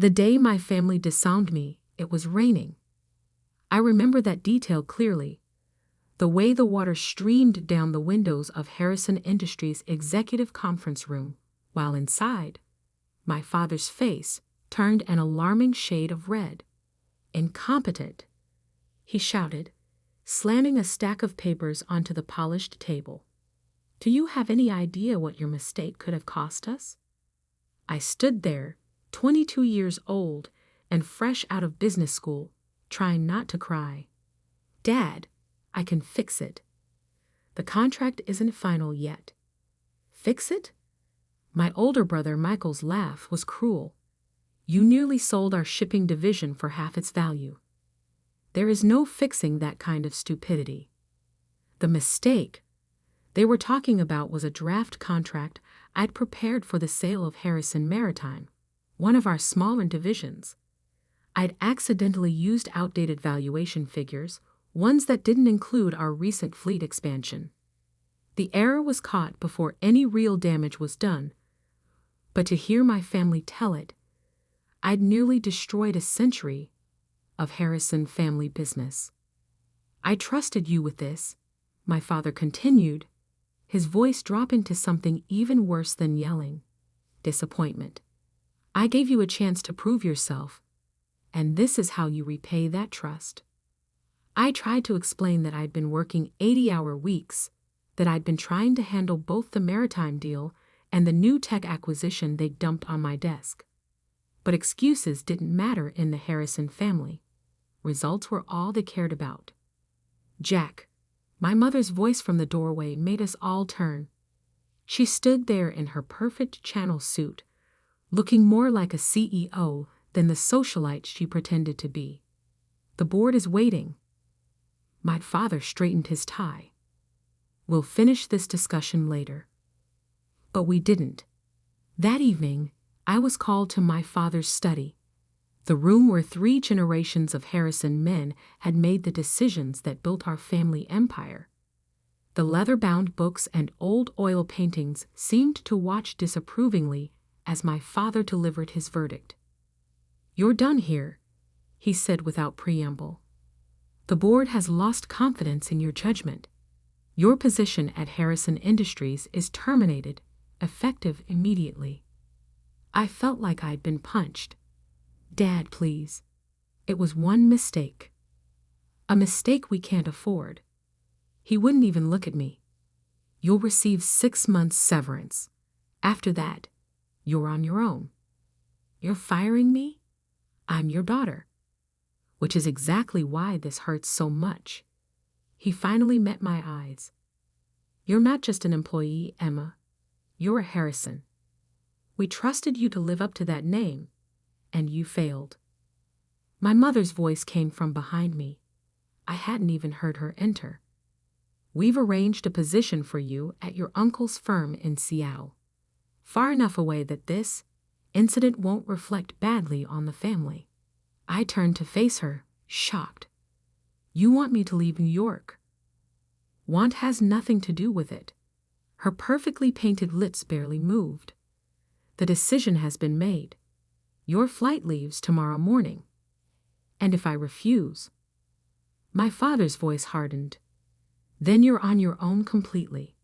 The day my family disowned me, it was raining. I remember that detail clearly. The way the water streamed down the windows of Harrison Industries' executive conference room, while inside, my father's face turned an alarming shade of red. "Incompetent!" he shouted, slamming a stack of papers onto the polished table. "Do you have any idea what your mistake could have cost us?" I stood there, 22 years old and fresh out of business school, trying not to cry. "Dad, I can fix it. The contract isn't final yet." "Fix it?" My older brother Michael's laugh was cruel. "You nearly sold our shipping division for half its value. There is no fixing that kind of stupidity." The mistake they were talking about was a draft contract I'd prepared for the sale of Harrison Maritime, one of our smaller divisions. I'd accidentally used outdated valuation figures, ones that didn't include our recent fleet expansion. The error was caught before any real damage was done, but to hear my family tell it, I'd nearly destroyed a century of Harrison family business. "I trusted you with this," my father continued, his voice dropping to something even worse than yelling: disappointment. "I gave you a chance to prove yourself, and this is how you repay that trust." I tried to explain that I'd been working 80-hour weeks, that I'd been trying to handle both the maritime deal and the new tech acquisition they dumped on my desk. But excuses didn't matter in the Harrison family. Results were all they cared about. "Jack," my mother's voice from the doorway made us all turn. She stood there in her perfect Channel suit, looking more like a CEO than the socialite she pretended to be. "The board is waiting." My father straightened his tie. "We'll finish this discussion later." But we didn't. That evening, I was called to my father's study, the room where 3 generations of Harrison men had made the decisions that built our family empire. The leather-bound books and old oil paintings seemed to watch disapprovingly as my father delivered his verdict. "You're done here," he said without preamble. "The board has lost confidence in your judgment. Your position at Harrison Industries is terminated, effective immediately." I felt like I'd been punched. "Dad, please. It was one mistake. A mistake we can't afford." He wouldn't even look at me. "You'll receive 6 months severance. After that, you're on your own." "You're firing me? I'm your daughter." "Which is exactly why this hurts so much." He finally met my eyes. "You're not just an employee, Emma. You're a Harrison. We trusted you to live up to that name, and you failed." My mother's voice came from behind me. I hadn't even heard her enter. "We've arranged a position for you at your uncle's firm in Seattle, far enough away that this incident won't reflect badly on the family." I turned to face her, shocked. "You want me to leave New York?" "Want has nothing to do with it." Her perfectly painted lips barely moved. "The decision has been made. Your flight leaves tomorrow morning." "And if I refuse?" My father's voice hardened. "Then you're on your own completely.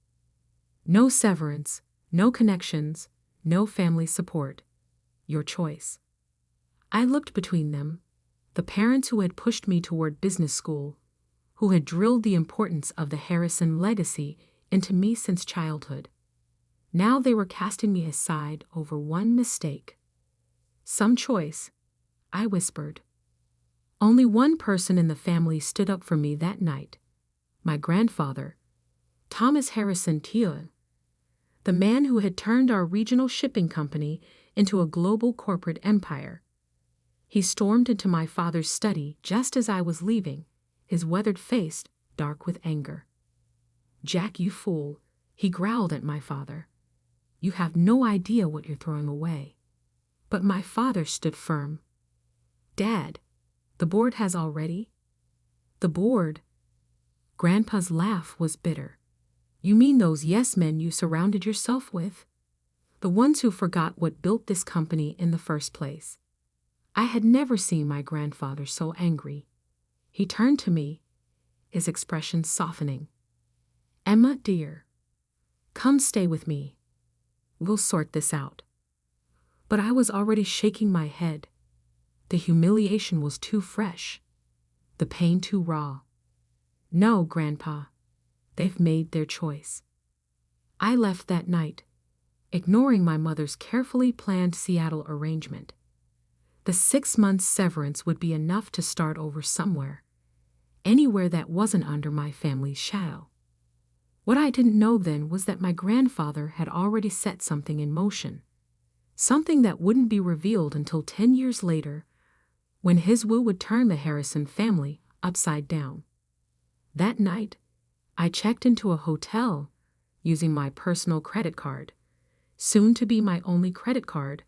No severance, no connections, no family support. Your choice." I looked between them, the parents who had pushed me toward business school, who had drilled the importance of the Harrison legacy into me since childhood. Now they were casting me aside over one mistake. "Some choice," I whispered. Only one person in the family stood up for me that night: my grandfather, Thomas Harrison Thiel, the man who had turned our regional shipping company into a global corporate empire. He stormed into my father's study just as I was leaving, his weathered face dark with anger. "Jack, you fool," he growled at my father. "You have no idea what you're throwing away." But my father stood firm. "Dad, the board has already—" "The board?" Grandpa's laugh was bitter. "You mean those yes-men you surrounded yourself with? The ones who forgot what built this company in the first place. I had never seen my grandfather so angry. He turned to me, his expression softening. "Emma, dear, come stay with me. We'll sort this out." But I was already shaking my head. The humiliation was too fresh, the pain too raw. "No, Grandpa, they've made their choice." I left that night, ignoring my mother's carefully planned Seattle arrangement. The 6 months severance would be enough to start over somewhere, anywhere that wasn't under my family's shadow. What I didn't know then was that my grandfather had already set something in motion, something that wouldn't be revealed until 10 years later, when his will would turn the Harrison family upside down. That night, I checked into a hotel using my personal credit card, soon to be my only credit card,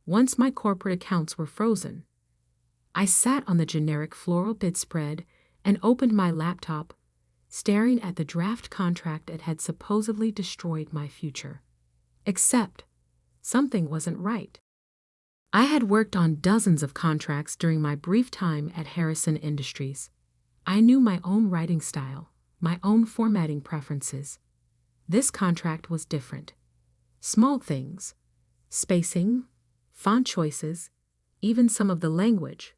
once my corporate accounts were frozen. I sat on the generic floral bedspread and opened my laptop, staring at the draft contract that had supposedly destroyed my future. Except, something wasn't right. I had worked on dozens of contracts during my brief time at Harrison Industries. I knew my own writing style, my own formatting preferences. This contract was different. Small things, spacing, font choices, even some of the language,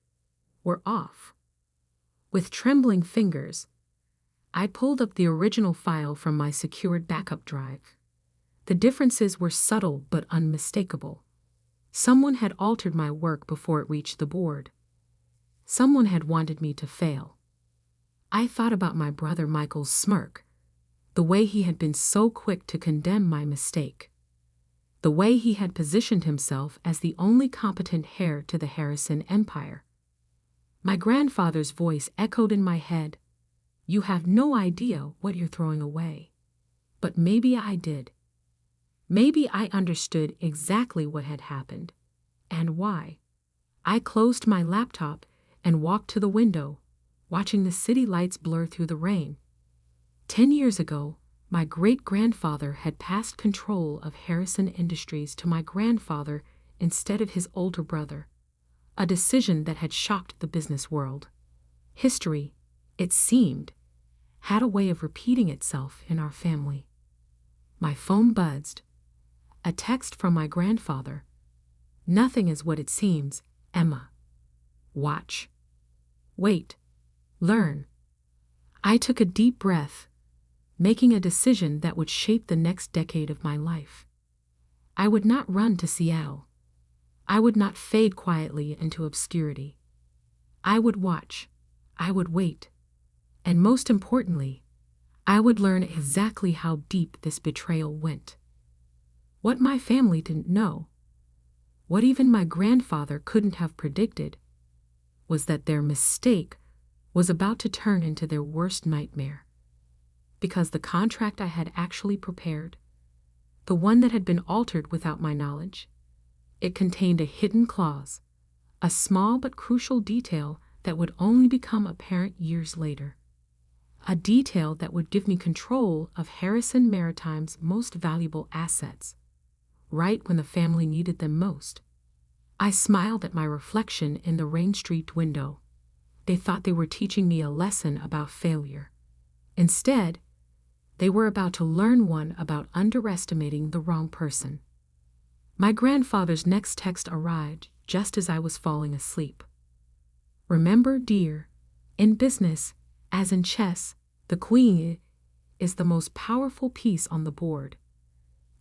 were off. With trembling fingers, I pulled up the original file from my secured backup drive. The differences were subtle but unmistakable. Someone had altered my work before it reached the board. Someone had wanted me to fail. I thought about my brother Michael's smirk, the way he had been so quick to condemn my mistake, the way he had positioned himself as the only competent heir to the Harrison empire. My grandfather's voice echoed in my head. "You have no idea what you're throwing away." But maybe I did. Maybe I understood exactly what had happened, and why. I closed my laptop and walked to the window, watching the city lights blur through the rain. 10 years ago, my great-grandfather had passed control of Harrison Industries to my grandfather instead of his older brother, a decision that had shocked the business world. History, it seemed, had a way of repeating itself in our family. My phone buzzed. A text from my grandfather. "Nothing is what it seems, Emma. Watch. Wait. Learn." I took a deep breath, making a decision that would shape the next decade of my life. I would not run to Seattle. I would not fade quietly into obscurity. I would watch. I would wait. And most importantly, I would learn exactly how deep this betrayal went. What my family didn't know, what even my grandfather couldn't have predicted, was that their mistake was about to turn into their worst nightmare. Because the contract I had actually prepared, the one that had been altered without my knowledge, it contained a hidden clause, a small but crucial detail that would only become apparent years later. A detail that would give me control of Harrison Maritime's most valuable assets, right when the family needed them most. I smiled at my reflection in the rain-streaked window. They thought they were teaching me a lesson about failure. Instead, they were about to learn one about underestimating the wrong person. My grandfather's next text arrived just as I was falling asleep. "Remember, dear, in business, as in chess, the queen is the most powerful piece on the board,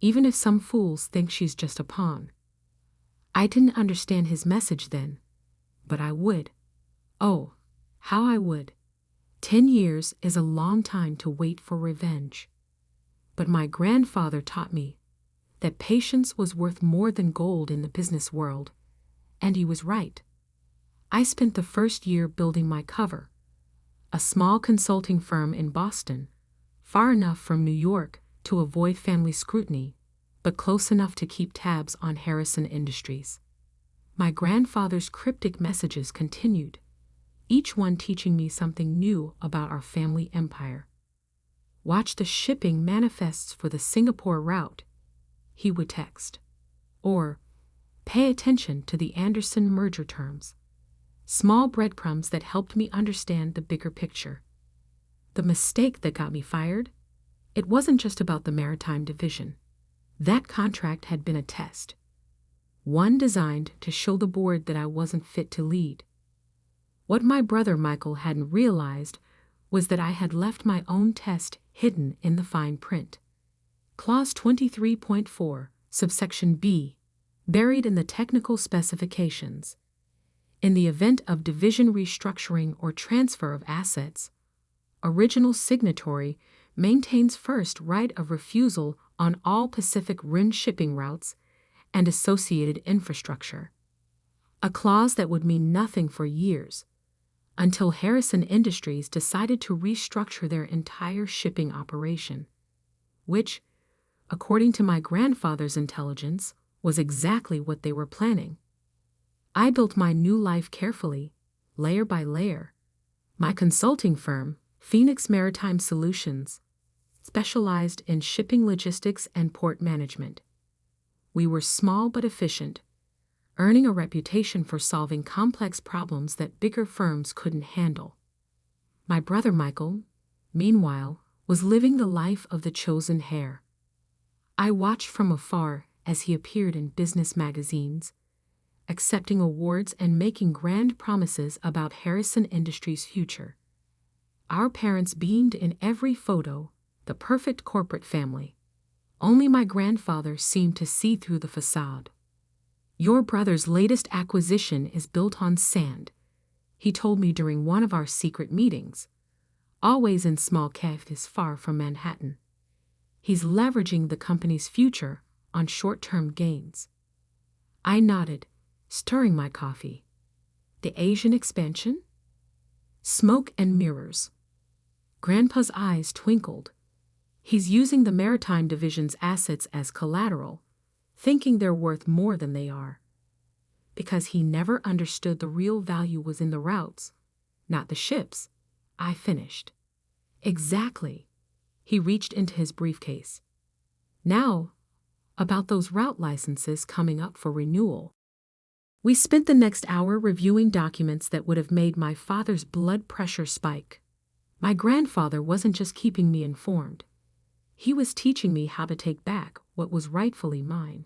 even if some fools think she's just a pawn." I didn't understand his message then, but I would. Oh, how I would. 10 years is a long time to wait for revenge. But my grandfather taught me that patience was worth more than gold in the business world, and he was right. I spent the first year building my cover, a small consulting firm in Boston, far enough from New York to avoid family scrutiny, but close enough to keep tabs on Harrison Industries. My grandfather's cryptic messages continued, each one teaching me something new about our family empire. "Watch the shipping manifests for the Singapore route," he would text. Or, Pay attention to the Anderson merger terms. Small breadcrumbs that helped me understand the bigger picture. The mistake that got me fired? It wasn't just about the maritime division. That contract had been a test. One designed to show the board that I wasn't fit to lead. What my brother Michael hadn't realized was that I had left my own test hidden in the fine print. Clause 23.4, subsection B, buried in the technical specifications. In the event of division restructuring or transfer of assets, original signatory maintains first right of refusal on all Pacific Rim shipping routes and associated infrastructure. A clause that would mean nothing for years, until Harrison Industries decided to restructure their entire shipping operation, which, according to my grandfather's intelligence, was exactly what they were planning. I built my new life carefully, layer by layer. My consulting firm, Phoenix Maritime Solutions, specialized in shipping logistics and port management. We were small but efficient, earning a reputation for solving complex problems that bigger firms couldn't handle. My brother Michael, meanwhile, was living the life of the chosen heir. I watched from afar as he appeared in business magazines, accepting awards and making grand promises about Harrison Industries' future. Our parents beamed in every photo, the perfect corporate family. Only my grandfather seemed to see through the facade. "Your brother's latest acquisition is built on sand," he told me during one of our secret meetings, always in small cafes far from Manhattan. "He's leveraging the company's future on short-term gains." I nodded, stirring my coffee. The Asian expansion? Smoke and mirrors. Grandpa's eyes twinkled. He's using the Maritime Division's assets as collateral, thinking they're worth more than they are. Because he never understood the real value was in the routes, not the ships, I finished. Exactly. He reached into his briefcase. Now, about those route licenses coming up for renewal. We spent the next hour reviewing documents that would have made my father's blood pressure spike. My grandfather wasn't just keeping me informed. He was teaching me how to take back what was rightfully mine.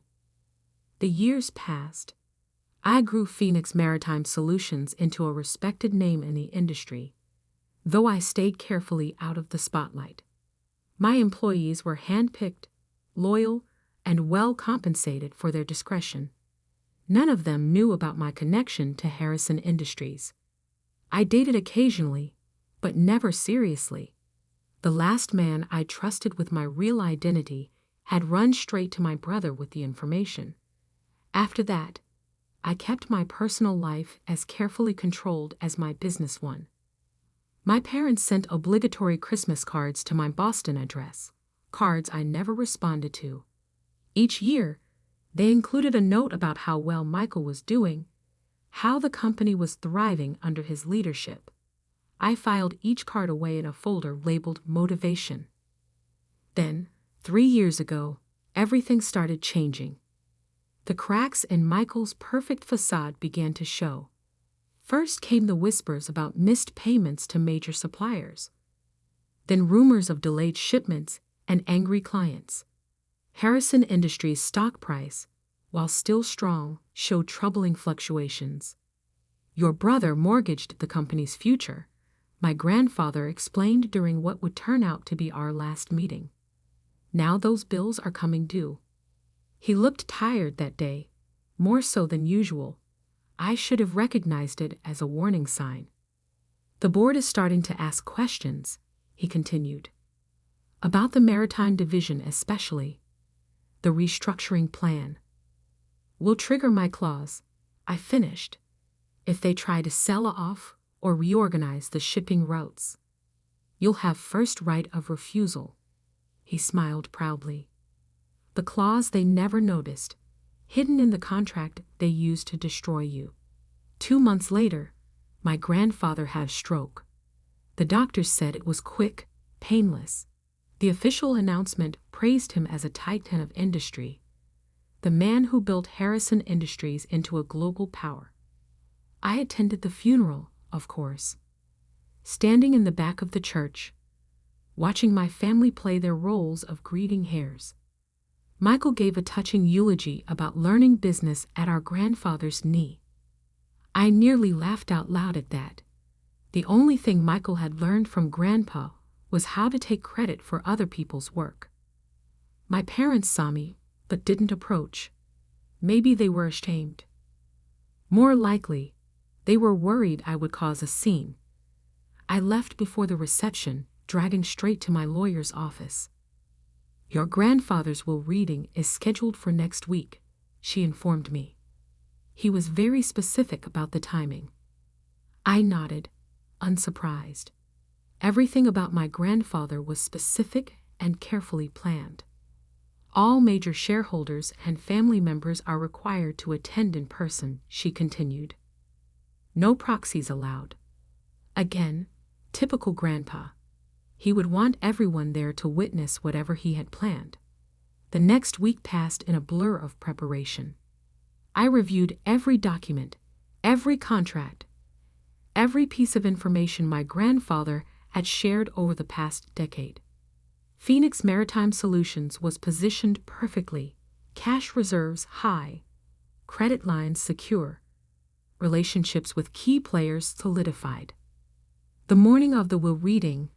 The years passed. I grew Phoenix Maritime Solutions into a respected name in the industry, though I stayed carefully out of the spotlight. My employees were handpicked, loyal, and well compensated for their discretion. None of them knew about my connection to Harrison Industries. I dated occasionally, but never seriously. The last man I trusted with my real identity had run straight to my brother with the information. After that, I kept my personal life as carefully controlled as my business one. My parents sent obligatory Christmas cards to my Boston address, cards I never responded to. Each year, they included a note about how well Michael was doing, how the company was thriving under his leadership. I filed each card away in a folder labeled Motivation. Then, 3 years ago, everything started changing. The cracks in Michael's perfect facade began to show. First came the whispers about missed payments to major suppliers. Then rumors of delayed shipments and angry clients. Harrison Industries' stock price, while still strong, showed troubling fluctuations. "Your brother mortgaged the company's future," my grandfather explained during what would turn out to be our last meeting. "Now those bills are coming due." He looked tired that day, more so than usual. I should have recognized it as a warning sign. "The board is starting to ask questions," he continued. "About the Maritime Division especially. The restructuring plan. Will trigger my clause," I finished, "if they try to sell off or reorganize the shipping routes. You'll have first right of refusal." He smiled proudly. The clause they never noticed, hidden in the contract they used to destroy you. 2 months later, my grandfather had a stroke. The doctors said it was quick, painless. The official announcement praised him as a titan of industry. the man who built Harrison Industries into a global power. I attended the funeral, of course, standing in the back of the church, watching my family play their roles of grieving heirs. Michael gave a touching eulogy about learning business at our grandfather's knee. I nearly laughed out loud at that. The only thing Michael had learned from Grandpa was how to take credit for other people's work. My parents saw me, but didn't approach. Maybe they were ashamed. More likely, they were worried I would cause a scene. I left before the reception, driving straight to my lawyer's office. "Your grandfather's will reading is scheduled for next week," she informed me. He was very specific about the timing. I nodded, unsurprised. Everything about my grandfather was specific and carefully planned. "All major shareholders and family members are required to attend in person," she continued. "No proxies allowed." Again, typical Grandpa. He would want everyone there to witness whatever he had planned. The next week passed in a blur of preparation. I reviewed every document, every contract, every piece of information my grandfather had shared over the past decade. Phoenix Maritime Solutions was positioned perfectly, cash reserves high, credit lines secure, relationships with key players solidified. The morning of the will reading,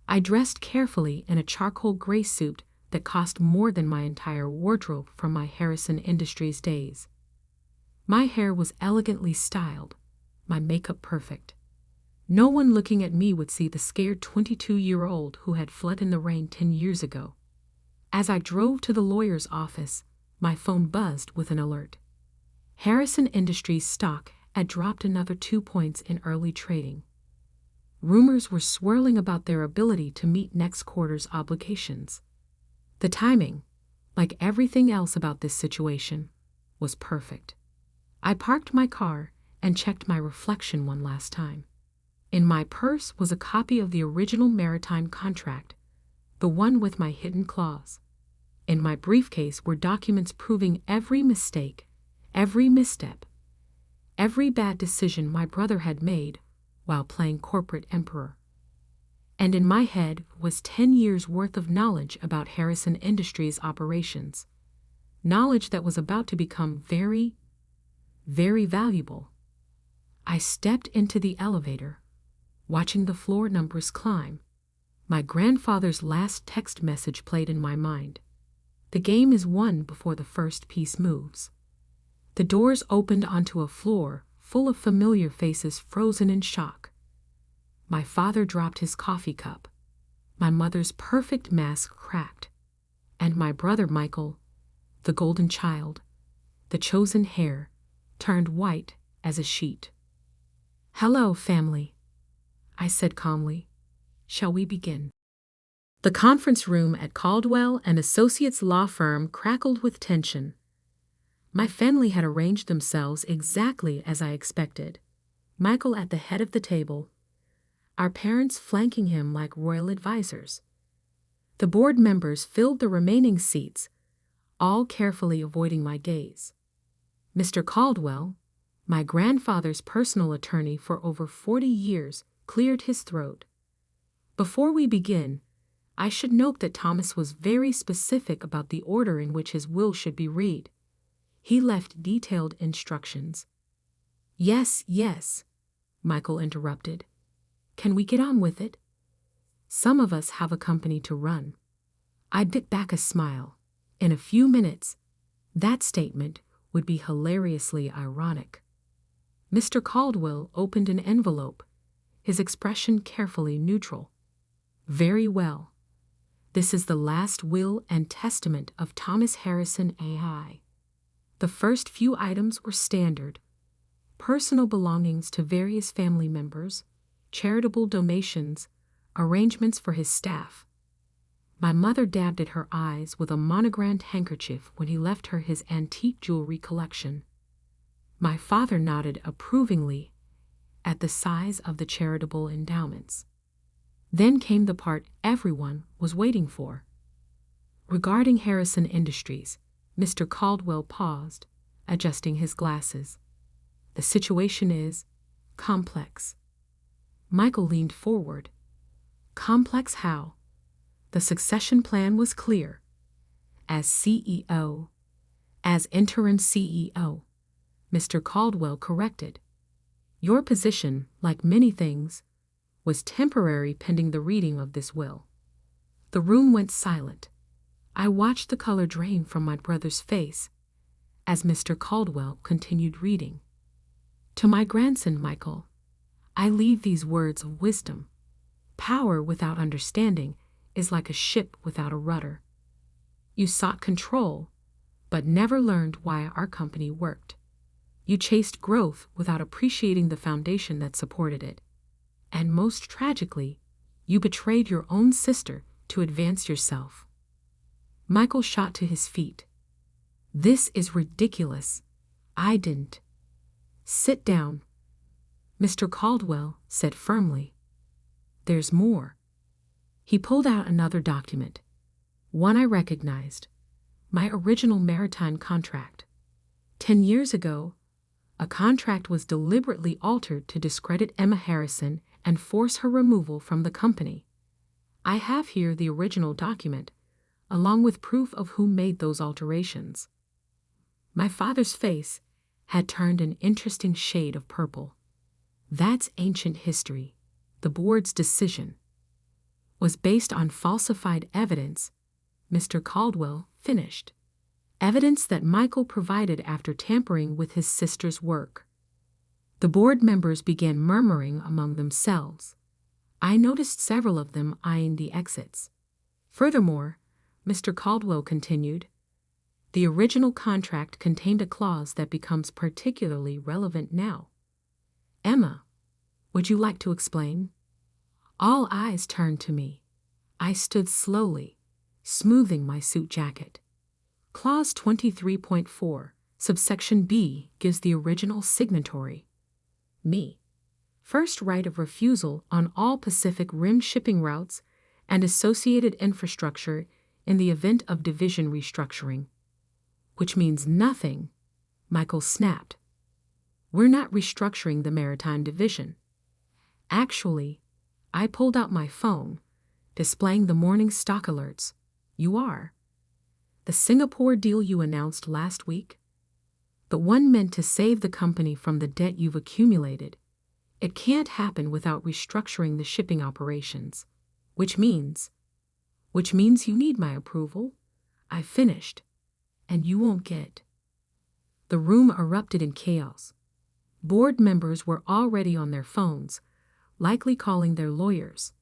I dressed carefully in a charcoal gray suit that cost more than my entire wardrobe from my Harrison Industries days. My hair was elegantly styled, my makeup perfect. No one looking at me would see the scared 22-year-old who had fled in the rain 10 years ago. As I drove to the lawyer's office, my phone buzzed with an alert. Harrison Industries stock had dropped another 2 points in early trading. Rumors were swirling about their ability to meet next quarter's obligations. The timing, like everything else about this situation, was perfect. I parked my car and checked my reflection one last time. In my purse was a copy of the original maritime contract, the one with my hidden clause. In my briefcase were documents proving every mistake, every misstep, every bad decision my brother had made while playing corporate emperor. And in my head was 10 years' worth of knowledge about Harrison Industries operations, knowledge that was about to become very, very valuable. I stepped into the elevator, watching the floor numbers climb. My grandfather's last text message played in my mind. The game is won before the first piece moves. The doors opened onto a floor full of familiar faces frozen in shock. My father dropped his coffee cup. My mother's perfect mask cracked. And my brother Michael, the golden child, the chosen heir, turned white as a sheet. "Hello, family," I said calmly. "Shall we begin?" The conference room at Caldwell and Associates law firm crackled with tension. My family had arranged themselves exactly as I expected. Michael at the head of the table, our parents flanking him like royal advisors. The board members filled the remaining seats, all carefully avoiding my gaze. Mr. Caldwell, my grandfather's personal attorney for over 40 years, cleared his throat. "Before we begin, I should note that Thomas was very specific about the order in which his will should be read. He left detailed instructions." Yes, Michael interrupted. "Can we get on with it? Some of us have a company to run." I bit back a smile. In a few minutes, that statement would be hilariously ironic. Mr. Caldwell opened an envelope, his expression carefully neutral. "Very well. This is the last will and testament of Thomas Harrison AI. The first few items were standard: personal belongings to various family members, charitable donations, arrangements for his staff." My mother dabbed at her eyes with a monogrammed handkerchief when he left her his antique jewelry collection. My father nodded approvingly at the size of the charitable endowments. Then came the part everyone was waiting for. Regarding Harrison Industries, Mr. Caldwell paused, adjusting his glasses. The situation is complex. Michael leaned forward. Complex how? The succession plan was clear. As CEO, as interim CEO, Mr. Caldwell corrected. Your position, like many things, was temporary pending the reading of this will. The room went silent. I watched the color drain from my brother's face as Mr. Caldwell continued reading. To my grandson, Michael, I leave these words of wisdom. Power without understanding is like a ship without a rudder. You sought control, but never learned why our company worked. You chased growth without appreciating the foundation that supported it. And most tragically, you betrayed your own sister to advance yourself. Michael shot to his feet. This is ridiculous. I didn't. Sit down, Mr. Caldwell said firmly. There's more. He pulled out another document, one I recognized, my original maritime contract. 10 years ago, a contract was deliberately altered to discredit Emma Harrison and force her removal from the company. I have here the original document, along with proof of who made those alterations. My father's face had turned an interesting shade of purple. That's ancient history. The board's decision was based on falsified evidence, Mr. Caldwell finished. Evidence that Michael provided after tampering with his sister's work. The board members began murmuring among themselves. I noticed several of them eyeing the exits. Furthermore, Mr. Caldwell continued, the original contract contained a clause that becomes particularly relevant now. Emma, would you like to explain? All eyes turned to me. I stood slowly, smoothing my suit jacket. Clause 23.4, subsection B, gives the original signatory, me, first right of refusal on all Pacific Rim shipping routes and associated infrastructure in the event of division restructuring. Which means nothing, Michael snapped. We're not restructuring the maritime division. Actually, I pulled out my phone, displaying the morning stock alerts. You are. The Singapore deal you announced last week? The one meant to save the company from the debt you've accumulated. It can't happen without restructuring the shipping operations. Which means you need my approval. I finished. And you won't get. The room erupted in chaos. Board members were already on their phones, likely calling their lawyers.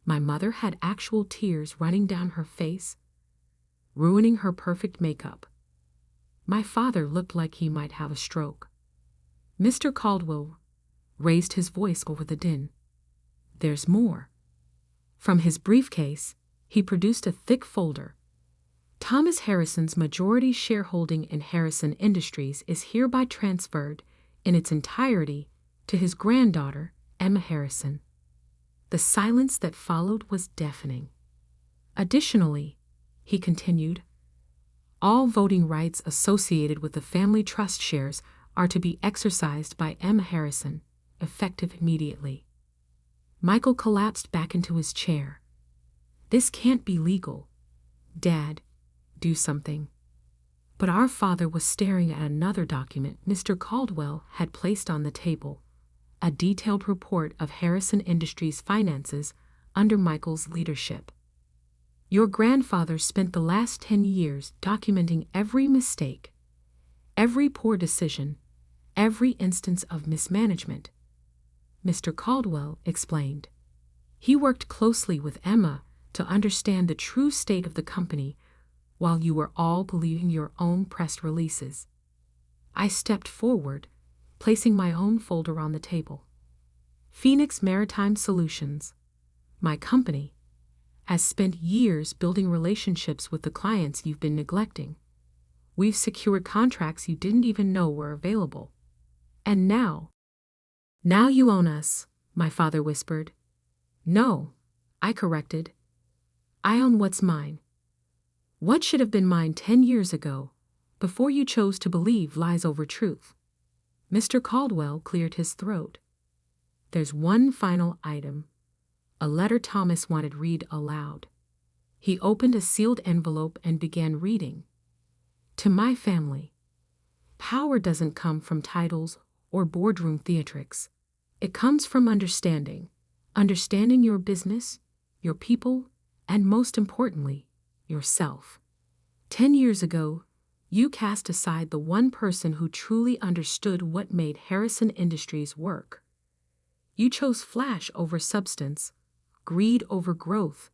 My mother had actual tears running down her face, ruining her perfect makeup. My father looked like he might have a stroke. Mr. Caldwell raised his voice over the din. There's more. From his briefcase, he produced a thick folder. Thomas Harrison's majority shareholding in Harrison Industries is hereby transferred in its entirety to his granddaughter, Emma Harrison. The silence that followed was deafening. Additionally, he continued, all voting rights associated with the family trust shares are to be exercised by Emma Harrison, effective immediately. Michael collapsed back into his chair. This can't be legal. Dad, do something. But our father was staring at another document Mr. Caldwell had placed on the table, a detailed report of Harrison Industries' finances under Michael's leadership. Your grandfather spent the last 10 years documenting every mistake, every poor decision, every instance of mismanagement. Mr. Caldwell explained. He worked closely with Emma to understand the true state of the company while you were all believing your own press releases. I stepped forward, placing my own folder on the table. Phoenix Maritime Solutions, my company, has spent years building relationships with the clients you've been neglecting. We've secured contracts you didn't even know were available. And now you own us, my father whispered. No, I corrected. I own what's mine. What should have been mine 10 years ago, before you chose to believe lies over truth? Mr. Caldwell cleared his throat. There's one final item. A letter Thomas wanted read aloud. He opened a sealed envelope and began reading. To my family. Power doesn't come from titles or boardroom theatrics. It comes from understanding. Understanding your business, your people, and most importantly, yourself. 10 years ago, you cast aside the one person who truly understood what made Harrison Industries work. You chose flash over substance, greed over growth,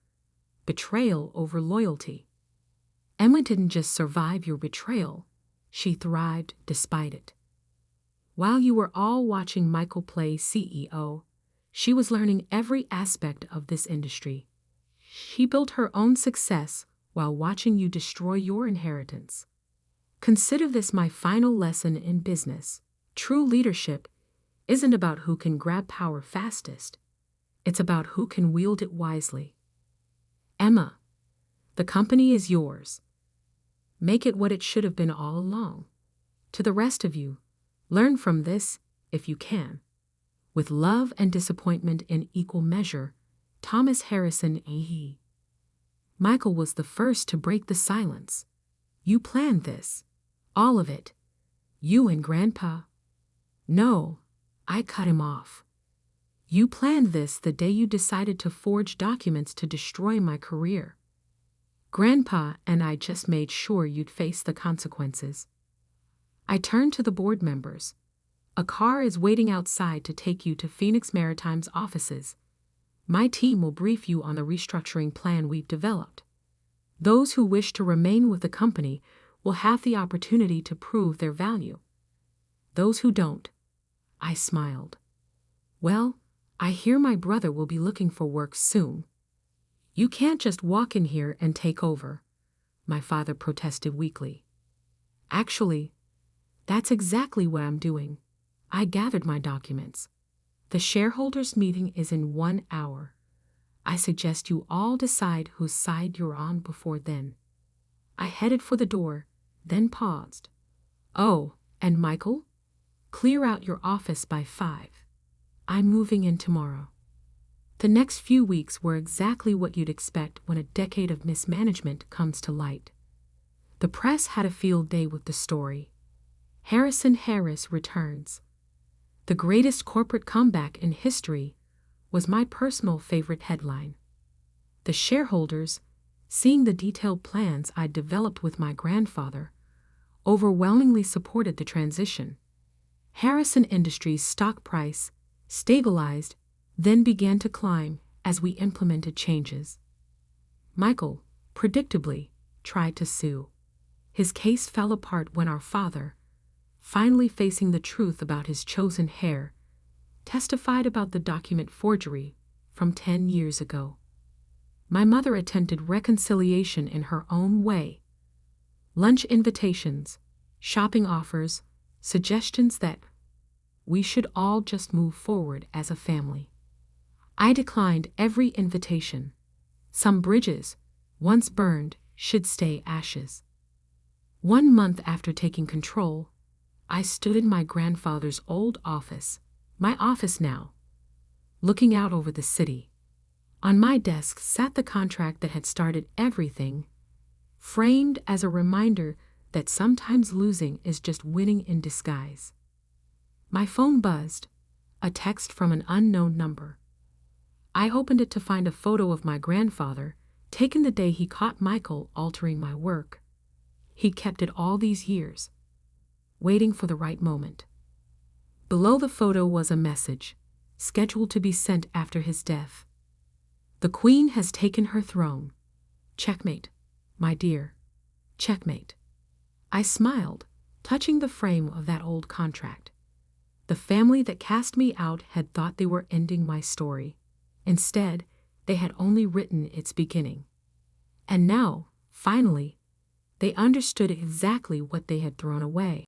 betrayal over loyalty. Emma didn't just survive your betrayal, she thrived despite it. While you were all watching Michael play CEO, she was learning every aspect of this industry. She built her own success while watching you destroy your inheritance. Consider this my final lesson in business. True leadership isn't about who can grab power fastest. It's about who can wield it wisely. Emma, the company is yours. Make it what it should have been all along. To the rest of you, learn from this if you can. With love and disappointment in equal measure, Thomas Harrison A.E. Michael was the first to break the silence. You planned this. All of it. You and Grandpa. No, I cut him off. You planned this the day you decided to forge documents to destroy my career. Grandpa and I just made sure you'd face the consequences. I turned to the board members. A car is waiting outside to take you to Phoenix Maritime's offices. My team will brief you on the restructuring plan we've developed. Those who wish to remain with the company will have the opportunity to prove their value. Those who don't, I smiled. Well, I hear my brother will be looking for work soon. You can't just walk in here and take over, my father protested weakly. Actually, that's exactly what I'm doing. I gathered my documents. The shareholders' meeting is in 1 hour. I suggest you all decide whose side you're on before then. I headed for the door, then paused. Oh, and Michael? Clear out your office by 5. I'm moving in tomorrow. The next few weeks were exactly what you'd expect when a decade of mismanagement comes to light. The press had a field day with the story. Harrison Harris returns. The greatest corporate comeback in history was my personal favorite headline. The shareholders, seeing the detailed plans I'd developed with my grandfather, overwhelmingly supported the transition. Harrison Industries' stock price stabilized, then began to climb as we implemented changes. Michael, predictably, tried to sue. His case fell apart when our father, finally facing the truth about his chosen heir, testified about the document forgery from 10 years ago. My mother attempted reconciliation in her own way. Lunch invitations, shopping offers, suggestions that we should all just move forward as a family. I declined every invitation. Some bridges, once burned, should stay ashes. 1 month after taking control, I stood in my grandfather's old office, my office now, looking out over the city. On my desk sat the contract that had started everything, framed as a reminder that sometimes losing is just winning in disguise. My phone buzzed, a text from an unknown number. I opened it to find a photo of my grandfather, taken the day he caught Michael altering my work. He'd kept it all these years, waiting for the right moment. Below the photo was a message, scheduled to be sent after his death. The Queen has taken her throne. Checkmate, my dear. Checkmate. I smiled, touching the frame of that old contract. The family that cast me out had thought they were ending my story. Instead, they had only written its beginning. And now, finally, they understood exactly what they had thrown away.